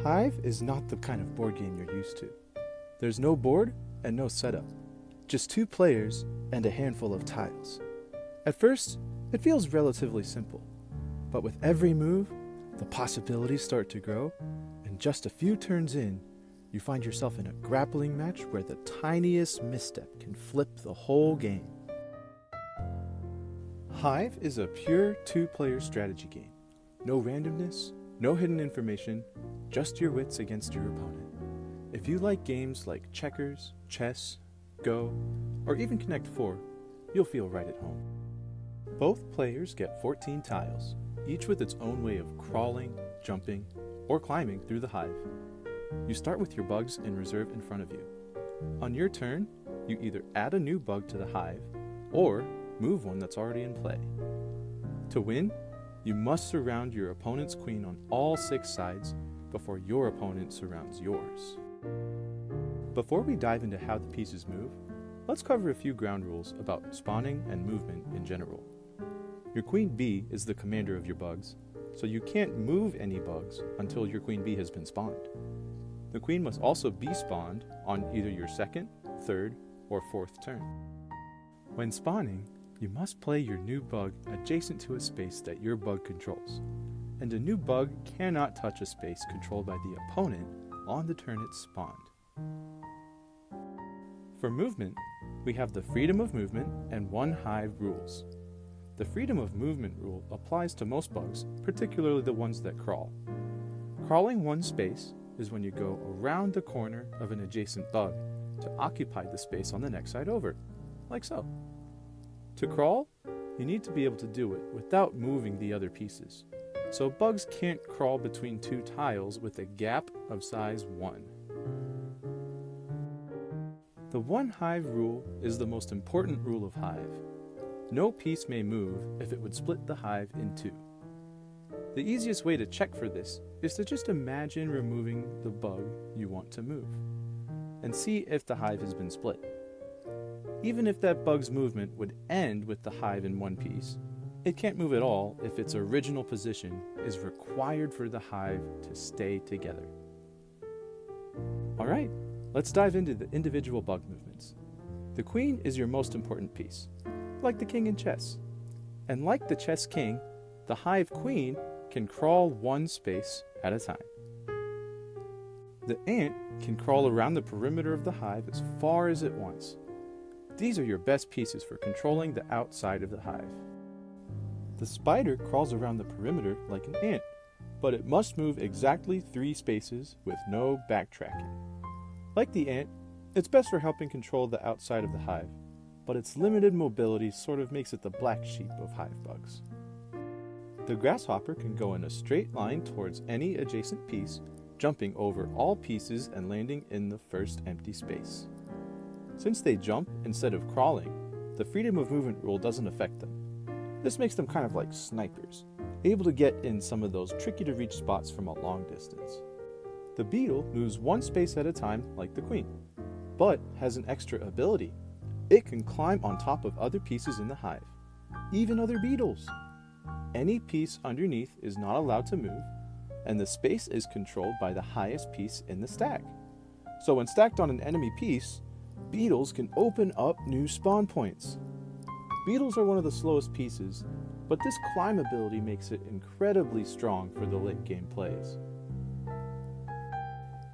Hive is not the kind of board game you're used to. There's no board and no setup, just two players and a handful of tiles. At first, it feels relatively simple, but with every move, the possibilities start to grow, and just a few turns in, you find yourself in a grappling match where the tiniest misstep can flip the whole game. Hive is a pure two-player strategy game. No randomness, no hidden information, just your wits against your opponent. If you like games like checkers, chess, Go, or even Connect 4, you'll feel right at home. Both players get 14 tiles, each with its own way of crawling, jumping, or climbing through the hive. You start with your bugs in reserve in front of you. On your turn, you either add a new bug to the hive, or move one that's already in play. To win, you must surround your opponent's queen on all 6 sides before your opponent surrounds yours. Before we dive into how the pieces move, let's cover a few ground rules about spawning and movement in general. Your queen bee is the commander of your bugs, so you can't move any bugs until your queen bee has been spawned. The queen must also be spawned on either your second, third, or fourth turn. When spawning, you must play your new bug adjacent to a space that your bug controls, and a new bug cannot touch a space controlled by the opponent on the turn it's spawned. For movement, we have the freedom of movement and one hive rules. The freedom of movement rule applies to most bugs, particularly the ones that crawl. Crawling one space is when you go around the corner of an adjacent bug to occupy the space on the next side over, like so. To crawl, you need to be able to do it without moving the other pieces, so bugs can't crawl between 2 tiles with a gap of size 1. The one hive rule is the most important rule of Hive. No piece may move if it would split the hive in 2. The easiest way to check for this is to just imagine removing the bug you want to move, and see if the hive has been split. Even if that bug's movement would end with the hive in one piece, it can't move at all if its original position is required for the hive to stay together. Alright, let's dive into the individual bug movements. The queen is your most important piece, like the king in chess. And like the chess king, the hive queen can crawl one space at a time. The ant can crawl around the perimeter of the hive as far as it wants. These are your best pieces for controlling the outside of the hive. The spider crawls around the perimeter like an ant, but it must move exactly 3 spaces with no backtracking. Like the ant, it's best for helping control the outside of the hive, but its limited mobility sort of makes it the black sheep of hive bugs. The grasshopper can go in a straight line towards any adjacent piece, jumping over all pieces and landing in the first empty space. Since they jump instead of crawling, the freedom of movement rule doesn't affect them. This makes them kind of like snipers, able to get in some of those tricky to reach spots from a long distance. The beetle moves one space at a time like the queen, but has an extra ability. It can climb on top of other pieces in the hive, even other beetles. Any piece underneath is not allowed to move, and the space is controlled by the highest piece in the stack. So when stacked on an enemy piece, beetles can open up new spawn points. Beetles are one of the slowest pieces, but this climb ability makes it incredibly strong for the late game plays.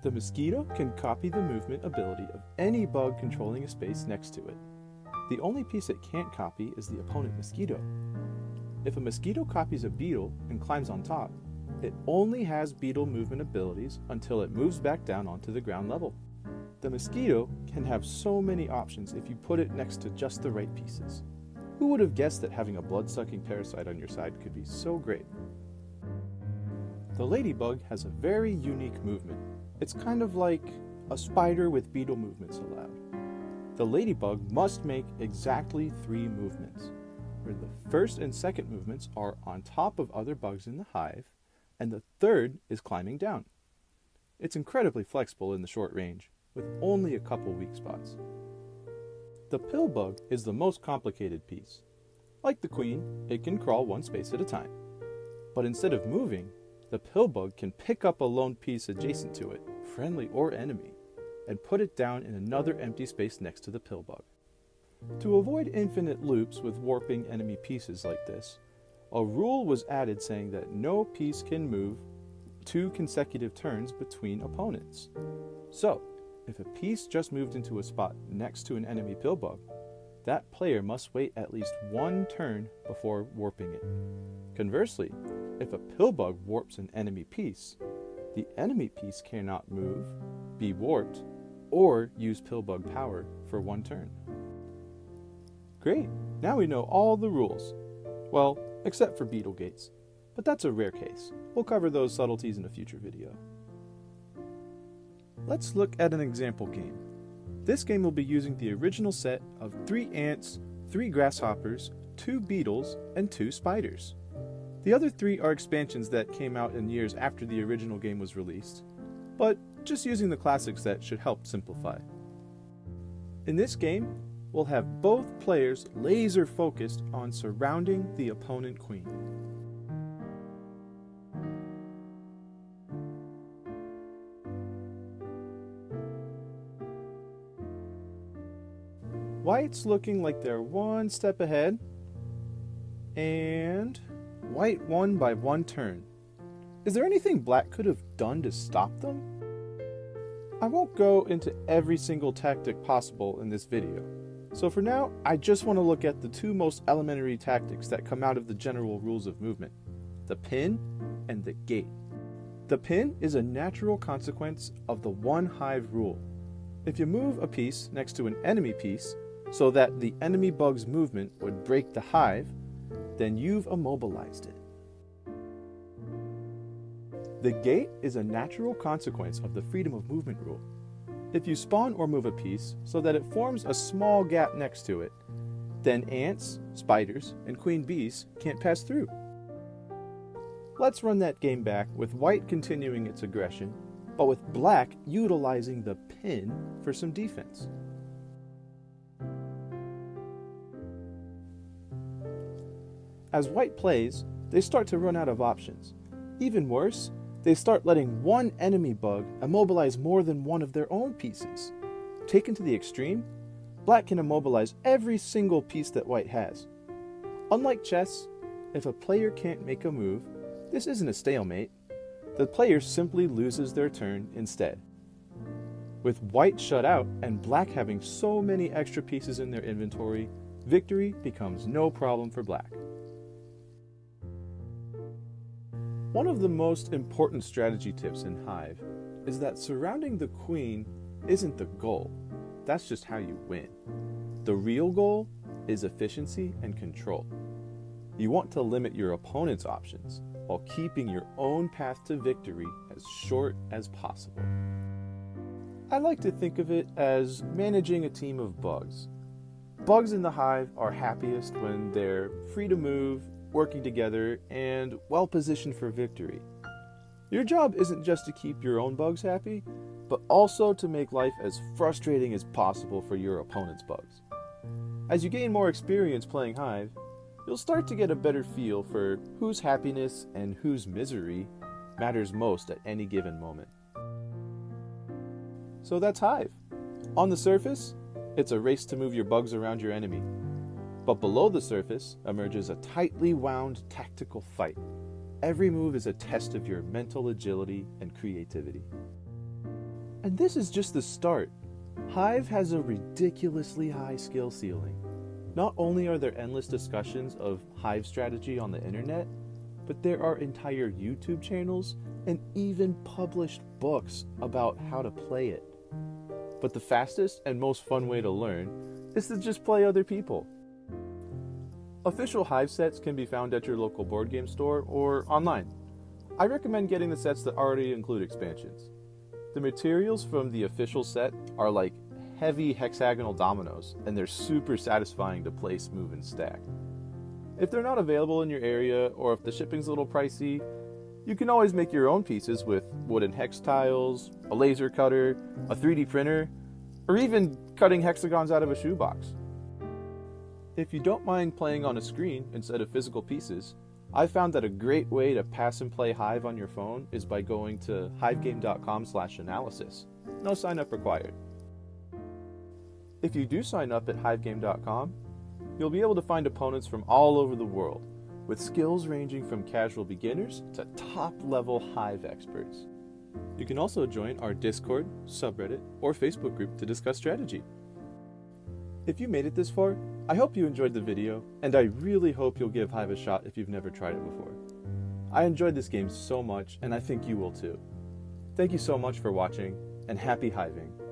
The mosquito can copy the movement ability of any bug controlling a space next to it. The only piece it can't copy is the opponent mosquito. If a mosquito copies a beetle and climbs on top, it only has beetle movement abilities until it moves back down onto the ground level. The mosquito can have so many options if you put it next to just the right pieces. Who would have guessed that having a blood-sucking parasite on your side could be so great? The ladybug has a very unique movement. It's kind of like a spider with beetle movements allowed. The ladybug must make exactly 3 movements, where the first and second movements are on top of other bugs in the hive, and the third is climbing down. It's incredibly flexible in the short range, with only a couple weak spots. The pill bug is the most complicated piece. Like the queen, it can crawl one space at a time. But instead of moving, the the pill bug can pick up a lone piece adjacent to it, friendly or enemy, and put it down in another empty space next to the pill bug. To avoid infinite loops with warping enemy pieces like this, a rule was added saying that no piece can move 2 consecutive turns between opponents. So, if a piece just moved into a spot next to an enemy pill bug, that player must wait at least 1 turn before warping it. Conversely, if a pill bug warps an enemy piece, the enemy piece cannot move, be warped, or use pill bug power for 1 turn. Great, now we know all the rules. Well, except for beetle gates, but that's a rare case. We'll cover those subtleties in a future video. Let's look at an example game. This game will be using the original set of 3 ants, 3 grasshoppers, 2 beetles, and 2 spiders. The other 3 are expansions that came out in years after the original game was released, but just using the classic set should help simplify. In this game, we'll have both players laser focused on surrounding the opponent queen. White's looking like they're 1 step ahead, and White won by 1 turn. Is there anything Black could have done to stop them? I won't go into every single tactic possible in this video, so for now, I just want to look at the 2 most elementary tactics that come out of the general rules of movement, the pin and the gate. The pin is a natural consequence of the 1 hive rule. If you move a piece next to an enemy piece, so that the enemy bug's movement would break the hive, then you've immobilized it. The gate is a natural consequence of the freedom of movement rule. If you spawn or move a piece so that it forms a small gap next to it, then ants, spiders, and queen bees can't pass through. Let's run that game back with White continuing its aggression, but with Black utilizing the pin for some defense. As White plays, they start to run out of options. Even worse, they start letting 1 enemy bug immobilize more than 1 of their own pieces. Taken to the extreme, Black can immobilize every single piece that White has. Unlike chess, if a player can't make a move, this isn't a stalemate. The player simply loses their turn instead. With White shut out and Black having so many extra pieces in their inventory, victory becomes no problem for Black. One of the most important strategy tips in Hive is that surrounding the queen isn't the goal. That's just how you win. The real goal is efficiency and control. You want to limit your opponent's options while keeping your own path to victory as short as possible. I like to think of it as managing a team of bugs. Bugs in the hive are happiest when they're free to move, working together, and well positioned for victory. Your job isn't just to keep your own bugs happy, but also to make life as frustrating as possible for your opponent's bugs. As you gain more experience playing Hive, you'll start to get a better feel for whose happiness and whose misery matters most at any given moment. So that's Hive. On the surface, it's a race to move your bugs around your enemy. But below the surface emerges a tightly wound tactical fight. Every move is a test of your mental agility and creativity. And this is just the start. Hive has a ridiculously high skill ceiling. Not only are there endless discussions of Hive strategy on the internet, but there are entire YouTube channels and even published books about how to play it. But the fastest and most fun way to learn is to just play other people. Official Hive sets can be found at your local board game store or online. I recommend getting the sets that already include expansions. The materials from the official set are like heavy hexagonal dominoes, and they're super satisfying to place, move, and stack. If they're not available in your area, or if the shipping's a little pricey, you can always make your own pieces with wooden hex tiles, a laser cutter, a 3D printer, or even cutting hexagons out of a shoebox. If you don't mind playing on a screen instead of physical pieces, I found that a great way to pass and play Hive on your phone is by going to hivegame.com/analysis. No sign up required. If you do sign up at hivegame.com, you'll be able to find opponents from all over the world, with skills ranging from casual beginners to top-level Hive experts. You can also join our Discord, subreddit, or Facebook group to discuss strategy. If you made it this far, I hope you enjoyed the video, and I really hope you'll give Hive a shot if you've never tried it before. I enjoyed this game so much, and I think you will too. Thank you so much for watching, and happy hiving!